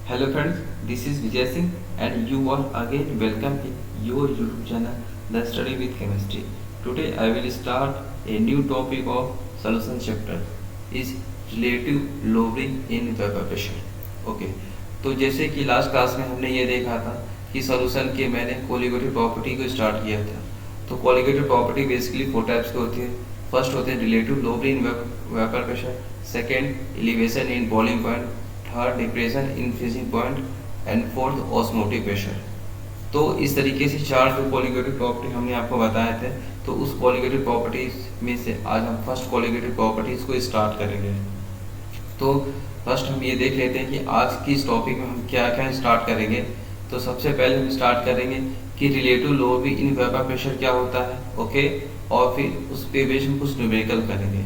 Hello friends, this is Vijay Singh and you are again welcome in your YouTube channel The Study with Chemistry. Today I will start a new topic of solution chapter is relative lowering in vapor pressure. Okay, तो जैसे कि last class में हमने ये देखा था कि solution के मैंने कोलिगेटिव प्रॉपर्टी को स्टार्ट किया था। तो colligative property basically four types की होती है। फर्स्ट होते हैं relative lowering in vapour pressure, second elevation in boiling point, third depression in freezing point and fourth osmotic pressure. तो इस तरीके से चार जो कोलिगेटिव प्रॉपर्टी हमने आपको बताए थे, तो उस कोलिगेटिव प्रॉपर्टीज में से आज हम फर्स्ट कोलिगेटिव प्रॉपर्टीज को स्टार्ट करेंगे। तो फर्स्ट हम ये देख लेते हैं कि आज की इस टॉपिक में हम क्या क्या स्टार्ट करेंगे। तो सबसे पहले हम स्टार्ट करेंगे कि relative lowering in vapour pressure क्या होता है, ओके, और फिर उस पे बेस हम कुछ न्यूमेरिकल करेंगे,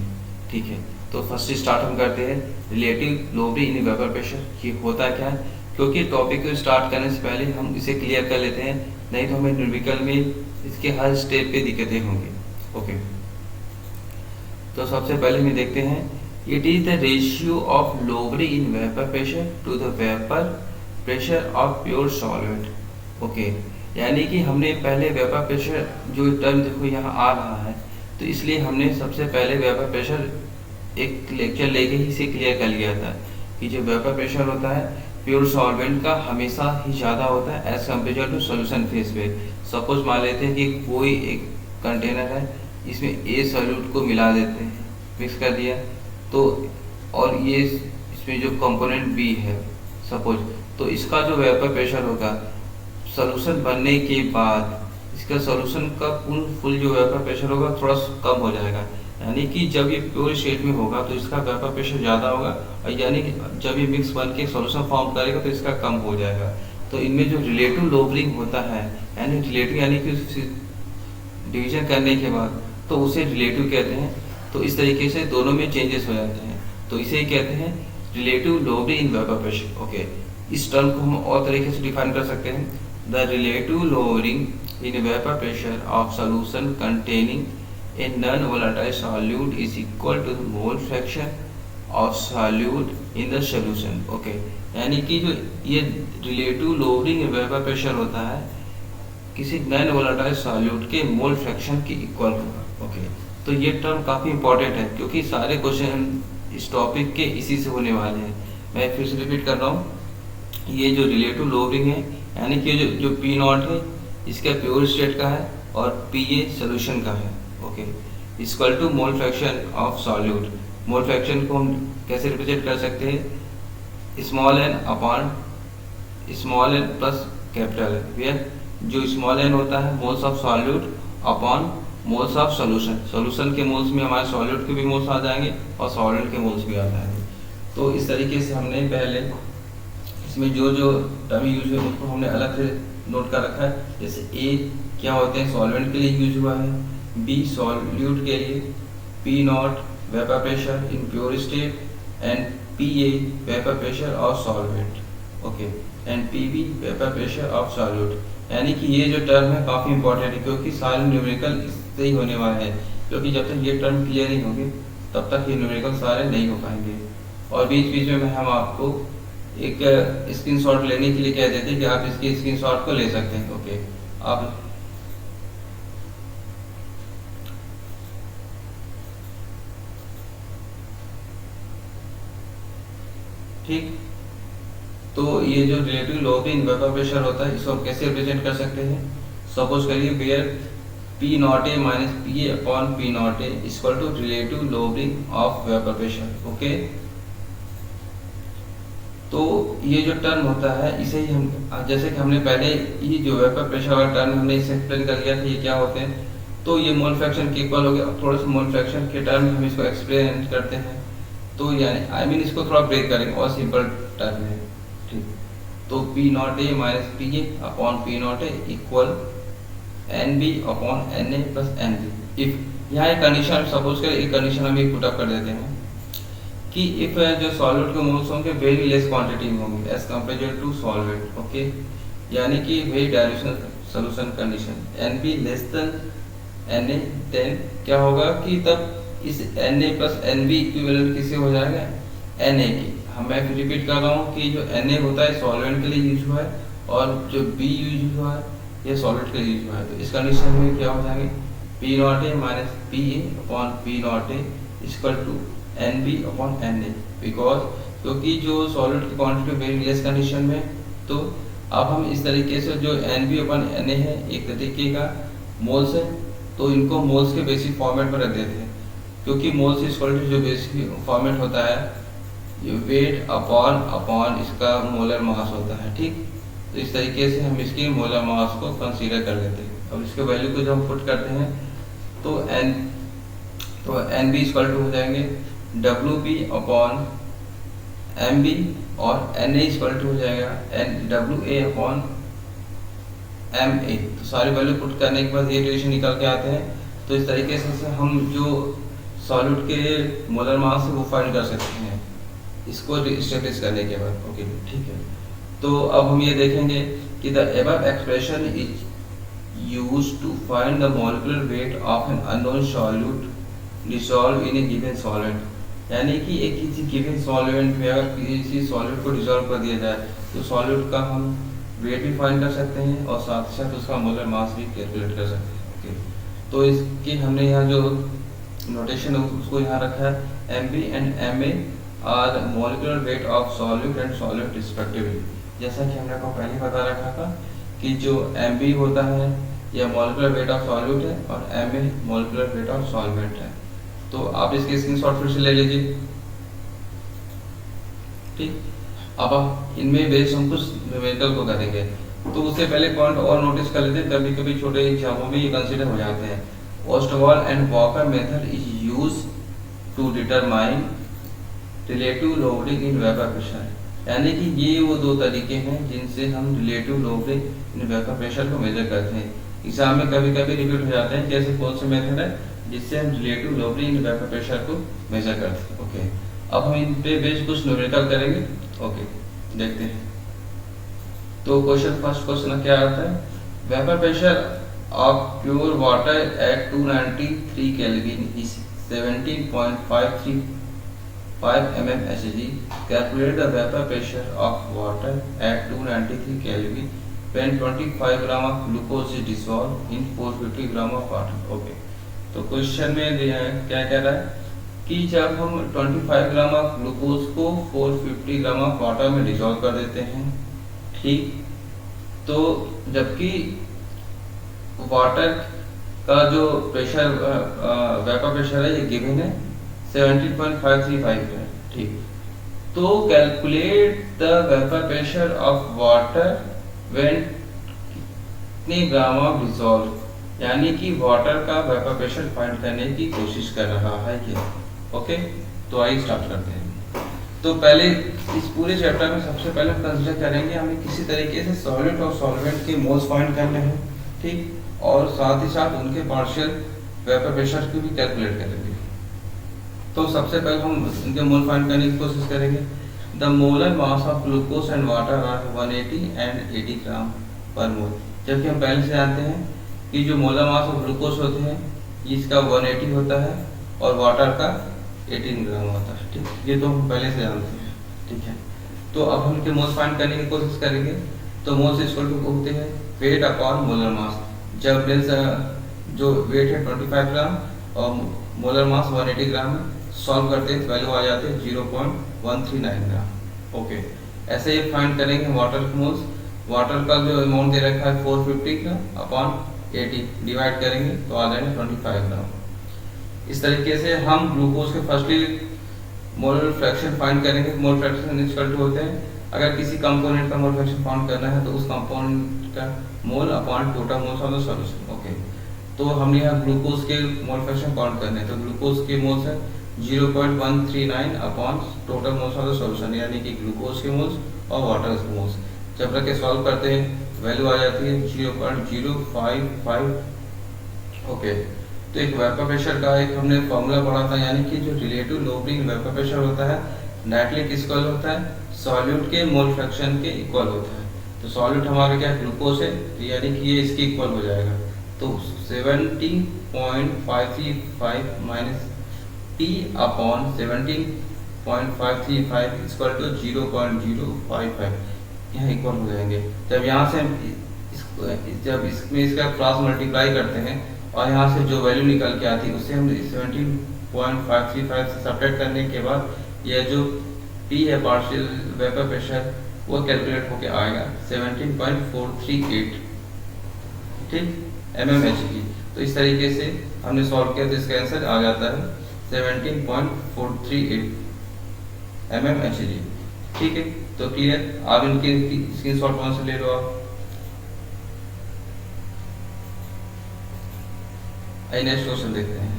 ठीक है। तो फर्स्ट स्टार्ट हम करते हैं relative lowering in vapour pressure, ये होता क्या है, क्योंकि टॉपिक को स्टार्ट करने से पहले हम इसे क्लियर कर लेते हैं, नहीं तो हमें न्यूमेरिकल में इसके हर स्टेप पे दिक्कतें होंगी, ओके। तो सबसे पहले हम देखते हैं it is the ratio of lowering in vapour pressure to the vapour pressure of pure solvent, okay. यानी कि हमने पहले वेपर प्रेशर जो टर्म देखो यहाँ आ रहा है, तो इसलिए हमने सबसे पहले वेपर प्रेशर एक लेक्चर लेके ही इसे क्लियर कर लिया था कि जो वेपर प्रेशर होता है प्योर सॉल्वेंट का हमेशा ही ज़्यादा होता है as compared to solution phase पे। सपोज मान लेते हैं कि कोई एक कंटेनर है, इसमें ए सॉल्यूट को मिला देते हैं, मिक्स कर दिया, तो और ये इसमें जो कंपोनेंट बी है सपोज, तो इसका जो वेपर प्रेशर होगा सॉल्यूशन बनने के बाद इसका सॉल्यूशन का फुल जो वेपर प्रेशर होगा थोड़ा कम हो जाएगा। यानी कि जब ये प्योर स्टेट में होगा तो इसका वेपर प्रेशर ज़्यादा होगा, और यानी कि जब ये मिक्स बन के सॉल्यूशन फॉर्म करेगा तो इसका कम हो जाएगा। तो इनमें जो रिलेटिव लowering होता है, यानी रिलेटिव यानी कि डिवीजन करने के बाद तो उसे रिलेटिव कहते हैं। तो इस तरीके से दोनों में चेंजेस हो जाते हैं, तो इसे ही कहते हैं relative lowering in vapour pressure, okay. इस टर्म को हम और तरीके से डिफाइन कर सकते हैं, the relative lowering in vapour pressure of solution containing a non-volatile solute is equal to the mole fraction of solute in the solution, okay। यानी कि जो ये रिलेटिव lowering वेपर प्रेशर होता है किसी नॉन वोलेटाइल सॉल्यूट के mole fraction के equal होगा, ओके। तो ये टर्म काफ़ी इंपॉर्टेंट है क्योंकि सारे क्वेश्चन इस टॉपिक के इसी से होने वाले हैं। मैं फिर से रिपीट कर रहा हूँ, ये जो रिलेटिव lowering है यानी कि जो पी नॉट है इसका प्योर स्टेट का है और पी ए सोल्यूशन का है, okay, equal to mole fraction of solute. Mole fraction को हम कैसे रिप्रेजेंट कर सकते हैं, small N upon small N plus capital N, where जो स्मॉल एन होता है moles of solute upon moles of solution. Solution के मोल्स में हमारे सॉल्यूट के भी मोल्स आ जाएंगे और सॉल्वेंट के मोल्स भी आ जाएंगे। तो इस तरीके से हमने पहले इसमें जो जो टर्म यूज हुए उसको हमने अलग से नोट कर रखा है। जैसे ए क्या होते हैं सॉल्वेंट के लिए यूज हुआ है, बी सॉल्यूट के लिए, P naught vapour pressure in pure state and P A vapour pressure of solvent, okay, and P B vapour pressure of solute. यानी कि ये जो टर्म है काफ़ी इंपॉर्टेंट है क्योंकि सारे न्यूमेरिकल इससे ही होने वाले हैं, क्योंकि जब तक ये टर्म क्लियर नहीं होंगे तब तक ये न्यूमेरिकल सारे नहीं हो पाएंगे। और बीच बीच में हम आपको एक स्क्रीनशॉट लेने के लिए कह देते हैं कि आप इसके स्क्रीनशॉट को ले सकते हैं, ओके। आप ठीक, तो ये जो relative lowering in vapour pressure होता है इसको हम कैसे रिप्रेजेंट कर सकते हैं। सपोज करिए where P naught A minus P A upon P naught A equal to relative lowering of vapour pressure, okay. तो ये जो टर्म होता है इसे ही हम जैसे कि हमने पहले ये जो वेपर प्रेशर वाला टर्म हमने इसे एक्सप्लेन कर लिया था ये क्या होते हैं, तो ये मोल फ्रैक्शन के इक्वल हो गया। थोड़ा सा मोल फ्रैक्शन के टर्म हम इसको एक्सप्लेन करते हैं, तो यानी इसको थोड़ा ब्रेक करेंगे और सिंपल टर्म है, ठीक। तो P naught A minus P A upon P naught A equal N B upon N A plus N B. If यहाँ एक कंडीशन सपोज करें, एक कंडीशन हम एक पुटअप कर देते हैं कि इफ जो सॉल्वेंट के मोल्स होंगे वेरी लेस क्वांटिटी में होंगे as compared to solvent, okay. यानी कि very dilution solution condition N B less than N A, then क्या होगा कि तब इस N A plus N B equivalent किससे हो जाएगा, एन ए की। मैं फिर रिपीट कर रहा हूँ कि जो Na होता है सॉल्वेंट के लिए यूज हुआ है और जो B यूज हुआ है ये सॉलिड के लिए यूज हुआ है। तो इस कंडीशन में क्या हो जाएंगे P naught A minus P A upon P naught A equal to N B upon N A, because क्योंकि जो सॉलिड की क्वांटिटी वेरी लेस कंडीशन में, तो अब हम इस तरीके से जो N B upon N A है एक तरीके का मोल्स है, तो इनको मोल्स के बेसिक फॉर्मेट पर रख देते हैं, क्योंकि मोल्स इक्वल टू जो बेसिक फॉर्मेट होता है वेट अपॉन इसका मोलर मास होता है। ठीक, तो इस तरीके से हम इसकी मोलर मास को कंसीडर कर लेते हैं। अब इसके वैल्यू को जब हम पुट करते हैं तो एन बी इक्वल टू हो जाएंगे W B upon M B और एन ए इक्वल टू हो जाएगा N W A upon M A. तो सारी वैल्यू पुट करने के बाद ये रिलेशन निकल के आते हैं। तो इस तरीके से हम जो सॉलिड के मोलर मास है वो फाइंड कर सकते हैं इसको एस्टेब्लिश करने के बाद। ओके, ठीक है। तो अब हम ये देखेंगे कि the above expression is used to find the molecular weight of an unknown solute dissolve in a given solvent, यानी कि एक किसी गिवन सॉल्वेंट में अगर किसी सॉल्यूट को डिसॉल्व कर दिया जाए तो सॉल्यूट का हम वेट भी फाइंड कर सकते हैं और साथ ही साथ उसका मोलर मास भी कैलकुलेट कर सकते हैं। ओके, तो इसकी हमने यहाँ जो नोटेशन है उसको यहाँ रखा है M B and M A are molecular weight of solute and solvent respectively. जैसा कि हमने आपको पहले बता रखा था कि जो एम बी होता है यह मॉलिक्यूलर वेट ऑफ सॉल्यूट है और M A molecular weight of solvent है। तो आप इसके स्क्रीनशॉट फिर से ले लीजिए। ठीक, अब इनमें बेस हम कुछ न्यूमेरिकल को करेंगे, तो उससे पहले पॉइंट और नोटिस कर लेते हैं, कभी कभी छोटे एग्जामों में ये कंसीडर हो जाते हैं। Ostwald and Walker method is use to determine relative lowering in vapour pressure, यानी कि ये वो दो तरीके हैं जिनसे हम relative lowering in vapour pressure को मेजर करते हैं। एग्जाम में कभी कभी रिपीट हो जाते हैं, जैसे कौन से मेथड है जिससे हम relative lowering in vapour pressure को मेजर करते हैं। ओके, अब हम इन पे बेस कुछ न्यूमेरिकल करेंगे। ओके, देखते हैं। तो फर्स्ट क्वेश्चन क्या आता है, vapour pressure of pure water at 293 kelvin is 17.535 mmHg. Calculate the vapor pressure of water at 293 Kelvin when 25 gram of glucose is dissolved in 450 gram of water. Okay, तो question में क्या कह रहा है कि जब हम 25 ग्राम ऑफ ग्लूकोज को 450 ग्राम ऑफ वाटर में डिसॉल्व कर देते हैं, ठीक, तो जबकि वाटर का जो प्रेशर वेपर प्रेशर है ये गिवन है 17.535 है। ठीक, तो calculate the vapour pressure of water when कितने ग्राम ऑफ डिसॉल्व, यानी कि वाटर का वेपर प्रेशर फाइंड करने की कोशिश कर रहा है ये। ओके, तो आइए स्टार्ट करते हैं। तो पहले इस पूरे चैप्टर में सबसे पहले कंसीडर करेंगे हमें किसी तरीके से सॉलिड और सॉल्वेंट के मोल्स फाइंड करने हैं, ठीक, और साथ ही साथ उनके पार्शियल वेपर प्रेशर को भी कैलकुलेट करेंगे। तो सबसे पहले हम इनके मोल फाइंड करने की कोशिश करेंगे। The molar mass of glucose and water are 180 and 80 gram per mole, जबकि हम पहले से जानते हैं कि जो मोलर मास ऑफ ग्लूकोज होते हैं इसका 180 होता है और वाटर का 18 ग्राम होता है। ठीक, ये तो हम पहले से जानते हैं। ठीक है, तो अब हम इनके मोल्स फाइंड करने की कोशिश करेंगे। तो मोल्स इक्वल टू होते हैं वेट अपॉन मोलर मास। जब जो वेट है 25 ग्राम और मोलर मास 180 ग्राम है, सॉल्व करते हैं तो वैल्यू आ जाते हैं 0.139 ग्राम। ओके, ऐसे ही फाइंड करेंगे वाटर के मोल्स। वाटर का जो अमाउंट दे रखा है 450 का अपॉन 80 डिवाइड करेंगे तो आ जाएगा 25 ग्राम। इस तरीके से हम ग्लूकोज के फर्स्टली मोलर फ्रैक्शन फाइंड करेंगे। मोल फ्रैक्शन इक्वल टू होते हैं, अगर किसी कंपोनेंट का मोल फ्रैक्शन फाइंड करना है तो उस कंपोनेंट का mole upon total moles of the solution. Okay, तो हमने यहाँ ग्लूकोज के मोल फ्रैक्शन काउंट करने हैं, तो ग्लूकोज के मोल्स है 0.139 upon total moles of the solution, यानी कि ग्लूकोज के मोल्स और वाटर के मोल्स। जब रख के सॉल्व करते हैं वैल्यू आ जाती है 0.055। ओके, तो एक वेपर प्रेशर का एक हमने फॉर्मूला पढ़ा था, यानी कि जो रिलेटिव लोडिंग वेपर प्रेशर होता है डायरेक्टली किसका होता है, सॉल्यूट के मोल फ्रैक्शन के इक्वल होता है। तो सॉल्यूट हमारे क्या ग्लूकोज है, यानी कि ये इसके इक्वल हो जाएगा। तो 70.535 minus T upon 17 0.535 equal to 0.055 यहाँ इक्वल हो जाएंगे। जब यहाँ से हम जब इसमें इसका क्रॉस मल्टीप्लाई करते हैं और यहाँ से जो वैल्यू निकल के आती है उससे हम 17.535 से सब्ट्रैक्ट करने के बाद यह जो P है पार्शियल वेपर प्रेशर वो कैलकुलेट होके आएगा 17.438 ठीक mmHg। तो इस तरीके से हमने सॉल्व किया तो इसका आंसर आ जाता है 17.438 mmHg। ठीक है, तो क्लियर। आप इनके स्क्रीनशॉट वहां से ले लो आप। नेक्स्ट क्वेश्चन देखते हैं।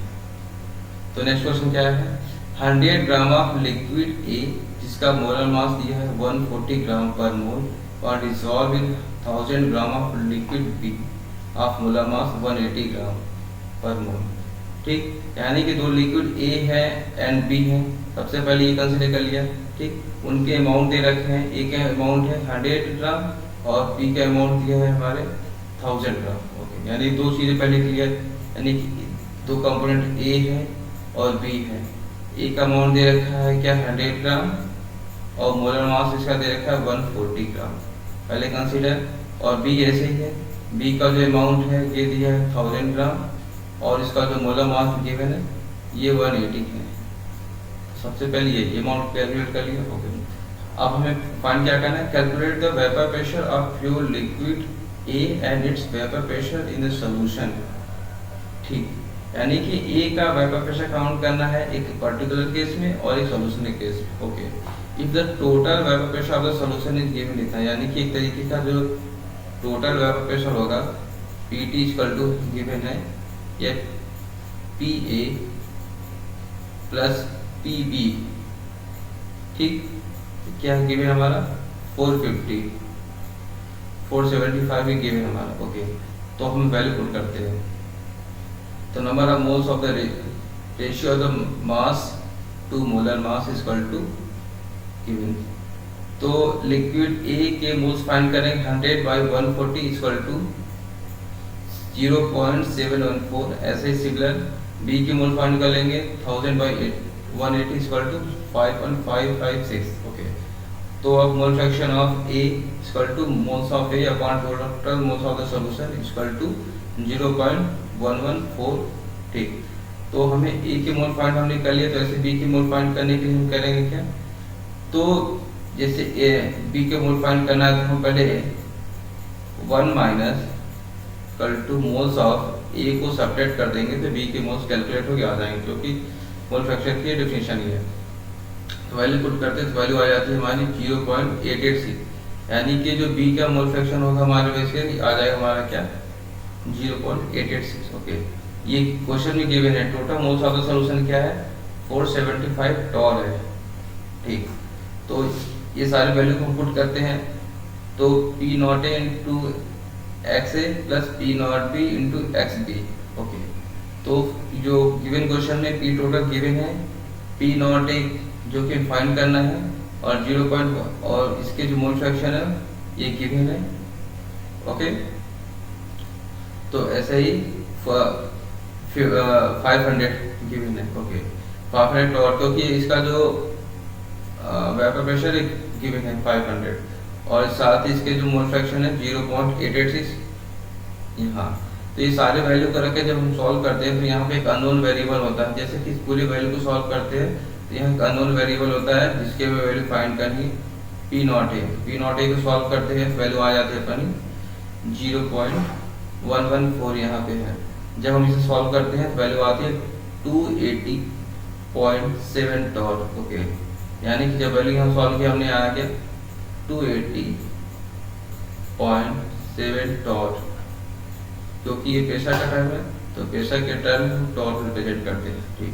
तो नेक्स्ट क्वेश्चन क्या है, 100 ग्राम ऑफ लिक्विड ए जिसका मोलर मास दिया है 140 ग्राम पर मोल और dissolve in 1000 gram of liquid B of molar mass 180 gram per mole. ठीक, यानी कि दो लिक्विड ए है एंड बी है। सबसे पहले ये कंसीडर कर लिया। ठीक, उनके अमाउंट दे रखे हैं। ए का अमाउंट है 100 ग्राम और बी का अमाउंट दिया है हमारे 1000 ग्राम। ओके, यानी दो चीजें पहले क्लियर, यानी कि दो कंपोनेंट ए है और बी है। ए का अमाउंट दे रखा है क्या 100 ग्राम और मोलर मास इसका दे रखा है 140 ग्राम पहले कंसीडर। और बी ऐसे ही है, बी का जो अमाउंट है ये दिया है 1000 ग्राम और इसका जो मोलर मास गिवन है ये 180 है। सबसे पहले ये अमाउंट कैलकुलेट कर लिया। ओके, अब हमें फाइंड क्या करना है, calculate the vapour pressure of pure liquid A and it's vapour pressure in the solution. ठीक, यानी कि ए का वेपर प्रेशर काउंट करना है एक पर्टिकुलर केस में और एक सॉल्यूशन के केस में। Okay, if the total vapour pressure of the solution is given लिखा है, यानी कि एक तरीके का जो टोटल वेपर प्रेशर होगा Pt इक्वल टू गिवन है ये Pa प्लस Pb। ठीक, क्या गिवन हमारा 450 475 भी गिवन हमारा। ओके, तो हम वैल्यू पुट करते हैं। तो number of moles of the ratio of the mass to molar mass is equal to given. तो लिक्विड ए के मोल्स फाइंड करेंगे 100 बाई 140 इज इक्वल टू 0.714। ऐसे ही सिमिलर बी के मोल फाइंड कर लेंगे 1000 by 180 is equal to 5.556। Okay, तो अब mole fraction of A is equal to moles of A upon total moles of the solution is equal to 0.114। ठीक, तो हमें ए के मोल फाइंड हमने कर लिया, तो ऐसे बी के मोल फाइंड करने के लिए हम करेंगे क्या, तो जैसे ए बी के मोल फाइंड करना है तो हम पहले 1 माइनस कल टू मोल्स ऑफ ए को सब्ट्रैक्ट कर देंगे तो बी के मोल्स कैलकुलेट होके आ जाएंगे, क्योंकि मोल फ्रैक्शन की डेफिनेशन ही है। तो वैल्यू पुट करते हैं तो वैल्यू आ जाती है हमारी 0.886, यानी कि जो बी का मोल फ्रैक्शन होगा हमारे वैसे आ जाएगा हमारा क्या 0.886। ओके, ये क्वेश्चन में गिवन है total moles of the solution क्या है 475 टॉल है। ठीक, तो ये सारे वैल्यू को पुट करते हैं तो P naught A into X A plus P naught B into X B. Okay, तो जो गिवन क्वेश्चन में P टोटल गिवन है, P नॉट ए जो कि फाइंड करना है और 0. और इसके जो मोल फ्रैक्शन है ये गिवन है। ओके, तो ऐसे ही 500 गिवन है। ओके, 500 और क्योंकि इसका जो वेपर प्रेशर गिवन है 500 और साथ ही इसके जो मोल फ्रैक्शन है 0.886 यहाँ। तो ये सारे वैल्यू कर रखे जब हम सॉल्व करते हैं तो यहाँ पे एक अननोन वेरिएबल होता है, जैसे कि पूरी वैल्यू को सॉल्व करते हैं तो यहाँ एक अननोन वेरिएबल होता है जिसके वैल्यू फाइंड करनी P नॉट ए को सॉल्व करते हैं वैल्यू आ जाती है अपनी 0.114 यहाँ पे है। जब हम इसे सॉल्व करते हैं तो वैल्यू आती है 280.7 टॉल। ओके, यानी कि जब वैल्यू यहाँ सॉल्व किया हमने आया क्या 280.7 टॉल, क्योंकि ये प्रेशर का टर्म है तो प्रेशर के टर्म हम टॉल रिप्रेजेंट करते हैं। ठीक,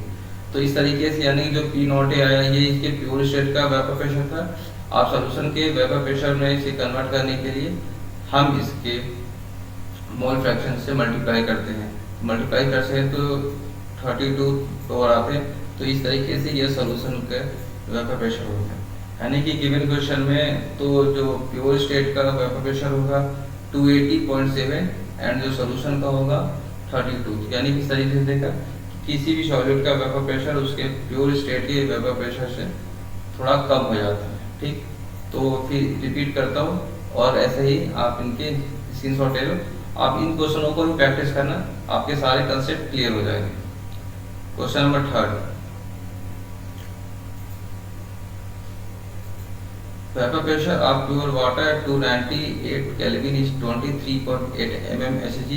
तो इस तरीके से यानी जो P नॉट ए आया ये इसके प्योर स्टेट का वेपर प्रेशर था। आप सॉल्यूशन के वेपर प्रेशर में इसे कन्वर्ट करने के लिए हम इसके मोल फ्रैक्शन से मल्टीप्लाई करते हैं। मल्टीप्लाई करते हैं तो 32 टॉल आते हैं। तो इस तरीके से ये सॉल्यूशन का वेपर प्रेशर होगा, यानी कि गिवन क्वेश्चन में तो जो प्योर स्टेट का वेपर प्रेशर होगा 280.7 एंड जो सॉल्यूशन का होगा 32। यानी किस तरीके से देखा किसी भी सॉलिड का वेपर प्रेशर उसके प्योर स्टेट के वेपर प्रेशर से थोड़ा कम हो जाता है। ठीक, तो फिर रिपीट करता हूँ और ऐसे ही आप इनके स्क्रीनशॉट ले लो। आप इन क्वेश्चनों को भी प्रैक्टिस करना, आपके सारे कंसेप्ट क्लियर हो जाएंगे। Question number 3, vapour pressure of pure water two 98 Kelvin is 23.8 mm Hg.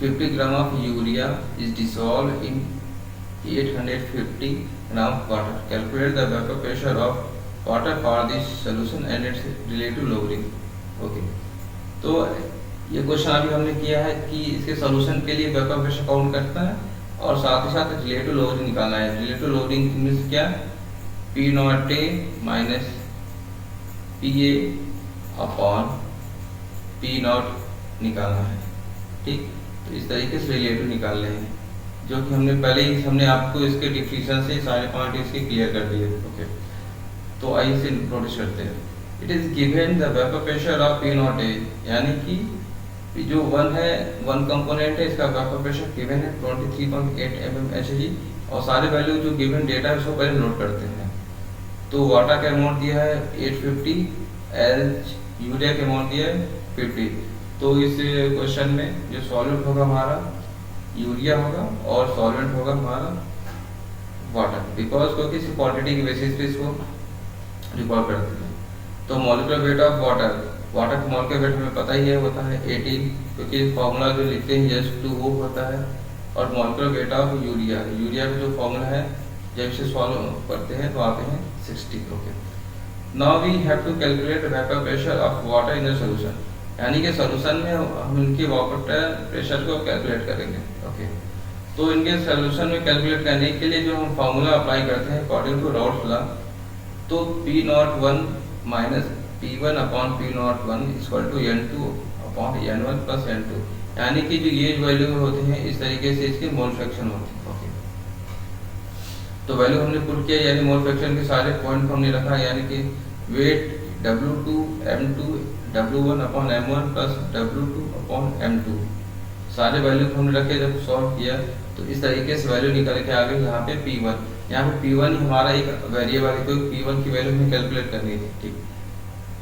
50 gram of urea is dissolved in 850 gram of water. Calculate the vapor pressure of water for this solution and its relative lowering. Okay. तो ये question अभी हमने किया है कि इसके solution के लिए वेपर प्रेशर काउंट करना है और साथ ही साथ रिलेटिव लोडिंग निकालना है। रिलेटिव लोडिंग मीन्स क्या, P naught A minus P A upon P not निकालना है। ठीक, तो इस तरीके से रिलेटिव निकाल रहे हैं, जो कि हमने पहले ही हमने आपको इसके डिफिनेशन से सारे पॉइंट इसके क्लियर कर दिए। ओके, तो आइए इसे नोटिस करते हैं। It is given the vapour pressure of P naught ए, यानी कि जो वन है, वन कंपोनेंट है, इसका वेपर प्रेशर गिवन है 23.8 mm Hg और सारे वैल्यू जो गिवन डेटा है उसको पहले नोट करते हैं। तो वाटर का अमाउंट दिया है 850, एच यूरिया का अमाउंट दिया है 50। तो इस क्वेश्चन में जो सॉल्वेंट होगा हमारा यूरिया होगा और सॉल्वेंट होगा हमारा वाटर, बिकॉज क्योंकि इस क्वांटिटी की बेसिस पे इसको रिकॉर्ड करते हैं। तो molecular weight of water, water का मॉलिक्यूलर वेट हमें पता ही है, होता है 18, क्योंकि फॉर्मूला जो लिखते हैं H2O वो होता है। और molecular weight of urea, urea का जो फॉर्मूला है जब इसे सॉल्व करते हैं तो आते हैं 60। Okay, now we have to calculate vapour pressure of water in the solution, यानी कि सॉल्यूशन में हम इनके वाटर प्रेशर को कैलकुलेट करेंगे। ओके, तो इनके सॉल्यूशन में कैलकुलेट करने के लिए जो हम फार्मूला अप्लाई करते हैं अकॉर्डिंग टू राउल्ट लॉ, तो P01 minus P1 upon P01 equal to N2 upon N1 plus N2, यानी कि जो ये वैल्यू होते हैं इस तरीके से इसके मोल फ्रैक्शन होते हैं। ओके, तो वैल्यू हमने पुट किया, यानी मोल फ्रैक्शन के सारे पॉइंट हमने रखा, यानी कि wait W2 M2 W1 upon M1 plus W2 upon M2, सारे वैल्यू हमने रखे। जब सॉल्व किया तो इस तरीके से वैल्यू निकल के आ गई यहाँ पे P1। यहाँ पे P1 ही हमारा एक वेरिएबल है, तो P1 की वैल्यू हमें कैलकुलेट करनी थी।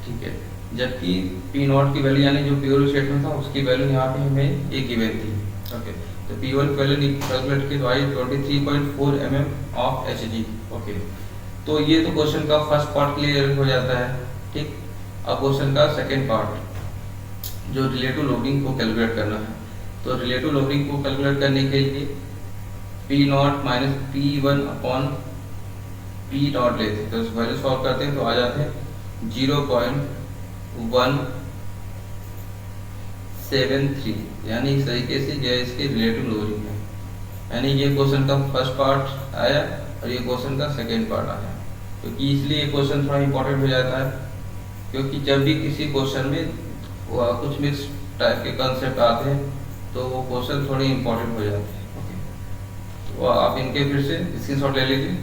ठीक है, जबकि P0 की वैल्यू यानी जो प्योर स्टेट में था उसकी वैल्यू यहाँ पे हमें एक गिवन थी। ओके, तो P1 की वैल्यू कैलकुलेट की तो आई 23.4 mm ऑफ Hg। ओके, तो ये तो क्वेश्चन का फर्स्ट पार्ट क्लियर हो जाता है। ठीक, अब क्वेश्चन का सेकेंड पार्ट जो रिलेटिव लोडिंग को कैलकुलेट करना है, तो रिलेटिव लोडिंग को कैलकुलेट करने के लिए P0 minus P1 upon P0 लेते हैं, तो वैल्यू सॉल्व करते हैं तो आ जाते हैं 0.173, यानी इस तरीके से जो इसके रिलेटिव लोडिंग है। यानी ये क्वेश्चन का फर्स्ट पार्ट आया और ये क्वेश्चन का सेकेंड पार्ट आया, क्योंकि इसलिए क्वेश्चन थोड़ा इंपॉर्टेंट हो जाता है, क्योंकि जब भी किसी क्वेश्चन में कुछ मिक्स टाइप के कंसेप्ट आते हैं तो वो क्वेश्चन थोड़े इंपॉर्टेंट हो जाते हैं। ओके, तो आप इनके फिर से स्क्रीनशॉट ले लीजिए।